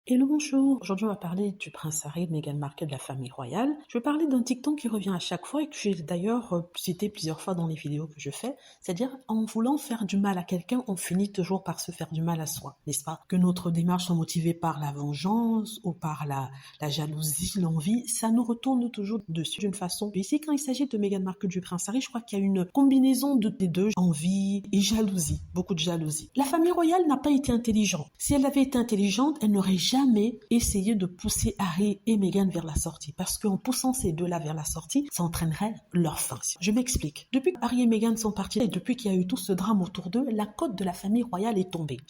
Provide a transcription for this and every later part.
Hello, bonjour. Aujourd'hui, on va parler du prince Harry, de Meghan Markle, de la famille royale. Je vais parler d'un dicton qui revient à chaque fois et que j'ai d'ailleurs cité plusieurs fois dans les vidéos que je fais. C'est-à-dire, en voulant faire du mal à quelqu'un, on finit toujours par se faire du mal à soi, n'est-ce pas? Que notre démarche soit motivée par la vengeance ou par la jalousie, l'envie, ça nous retourne toujours dessus d'une façon. Et ici, quand il s'agit de Meghan Markle, du prince Harry, je crois qu'il y a une combinaison des deux, envie et jalousie, beaucoup de jalousie. La famille royale n'a pas été intelligente. Si elle avait été intelligente, elle n'aurait jamais essayé de pousser Harry et Meghan vers la sortie, parce qu'en poussant ces deux-là vers la sortie, ça entraînerait leur fin. Je m'explique. Depuis que Harry et Meghan sont partis et depuis qu'il y a eu tout ce drame autour d'eux, la cote de la famille royale est tombée.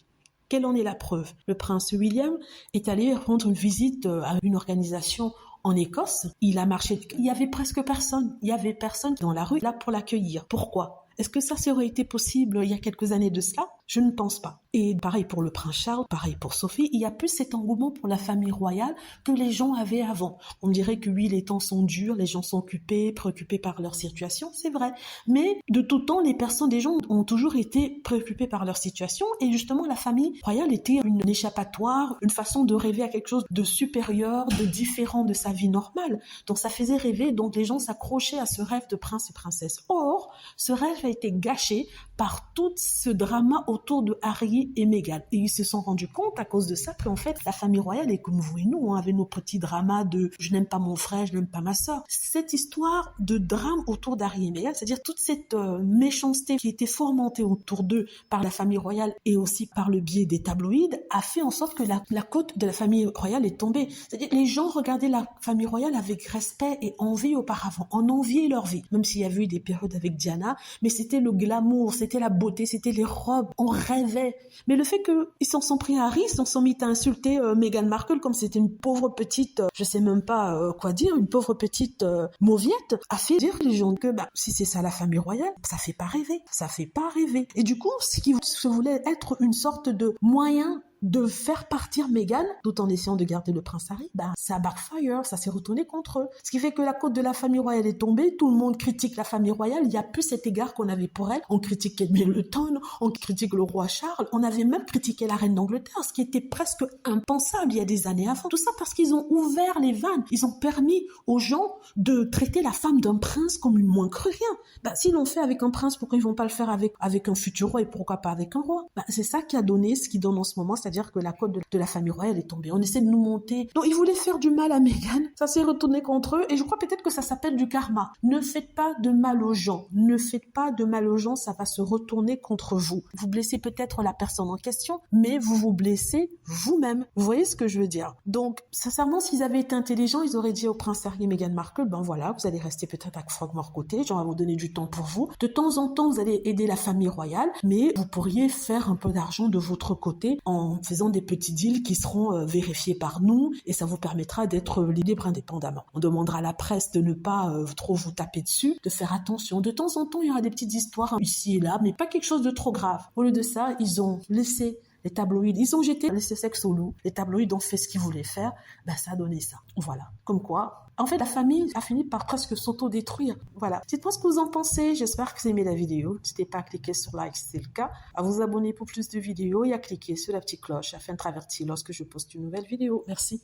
Quelle en est la preuve? Le prince William est allé rendre une visite à une organisation en Écosse. Il a marché, il y avait presque personne. Il y avait personne dans la rue là pour l'accueillir. Pourquoi? Est-ce que ça aurait été possible il y a quelques années de cela? Je ne pense pas. Et pareil pour le prince Charles, pareil pour Sophie, il n'y a plus cet engouement pour la famille royale que les gens avaient avant. On dirait que oui, les temps sont durs, les gens sont occupés, préoccupés par leur situation, c'est vrai. Mais de tout temps, des gens ont toujours été préoccupés par leur situation et justement la famille royale était une échappatoire, une façon de rêver à quelque chose de supérieur, de différent de sa vie normale. Donc ça faisait rêver, donc les gens s'accrochaient à ce rêve de prince et princesse. Or, ce rêve a été gâché par tout ce drama autour de Harry et Meghan. Et ils se sont rendus compte à cause de ça qu'en fait, la famille royale est comme vous et nous, avec nos petits dramas de « je n'aime pas mon frère, je n'aime pas ma sœur ». Cette histoire de drame autour d'Harry et Meghan, c'est-à-dire toute cette méchanceté qui était fomentée autour d'eux par la famille royale et aussi par le biais des tabloïds, a fait en sorte que la cote de la famille royale est tombée. C'est-à-dire les gens regardaient la famille royale avec respect et envie auparavant, en enviaient leur vie. Même s'il y avait eu des périodes avec Diana, mais c'était le glamour, c'était la beauté, c'était les robes, on rêvait. Mais le fait qu'ils s'en sont pris à Harry, ils s'en sont mis à insulter Meghan Markle comme c'était une pauvre petite, je sais même pas quoi dire, une pauvre petite mauviette, a fait dire les gens que si c'est ça la famille royale, ça fait pas rêver, ça fait pas rêver. Et du coup, ce qui se voulait être une sorte de moyen de faire partir Meghan, tout en essayant de garder le prince Harry, ça backfire, ça s'est retourné contre eux. Ce qui fait que la cote de la famille royale est tombée, tout le monde critique la famille royale, il n'y a plus cet égard qu'on avait pour elle. On critique Kate Middleton, on critique le roi Charles, on avait même critiqué la reine d'Angleterre, ce qui était presque impensable il y a des années avant. Tout ça parce qu'ils ont ouvert les vannes, ils ont permis aux gens de traiter la femme d'un prince comme une moins que rien. S'ils l'ont fait avec un prince, pourquoi ils vont pas le faire avec un futur roi et pourquoi pas avec un roi? C'est ça qui a donné ce qui donne en ce moment, c'est-à-dire que la cote de la famille royale est tombée. On essaie de nous monter. Donc, ils voulaient faire du mal à Meghan. Ça s'est retourné contre eux. Et je crois peut-être que ça s'appelle du karma. Ne faites pas de mal aux gens. Ne faites pas de mal aux gens. Ça va se retourner contre vous. Vous blessez peut-être la personne en question, mais vous vous blessez vous-même. Vous voyez ce que je veux dire? Donc, sincèrement, s'ils avaient été intelligents, ils auraient dit au prince Harry et Meghan Markle, voilà, vous allez rester peut-être à Frogmore côté. On va vous donner du temps pour vous. De temps en temps, vous allez aider la famille royale, mais vous pourriez faire un peu d'argent de votre côté en faisant des petits deals qui seront vérifiés par nous et ça vous permettra d'être libre indépendamment. On demandera à la presse de ne pas trop vous taper dessus, de faire attention. De temps en temps, il y aura des petites histoires ici et là, mais pas quelque chose de trop grave. Au lieu de ça, ils ont laissé les tabloïds, ils ont jeté le sexe au loup. Les tabloïds ont fait ce qu'ils voulaient faire, ça a donné ça. Voilà. Comme quoi, en fait, la famille a fini par presque s'auto-détruire. Voilà. Dites-moi ce que vous en pensez. J'espère que vous aimez la vidéo. N'hésitez pas à cliquer sur like si c'est le cas, à vous abonner pour plus de vidéos et à cliquer sur la petite cloche afin d'être averti lorsque je poste une nouvelle vidéo. Merci.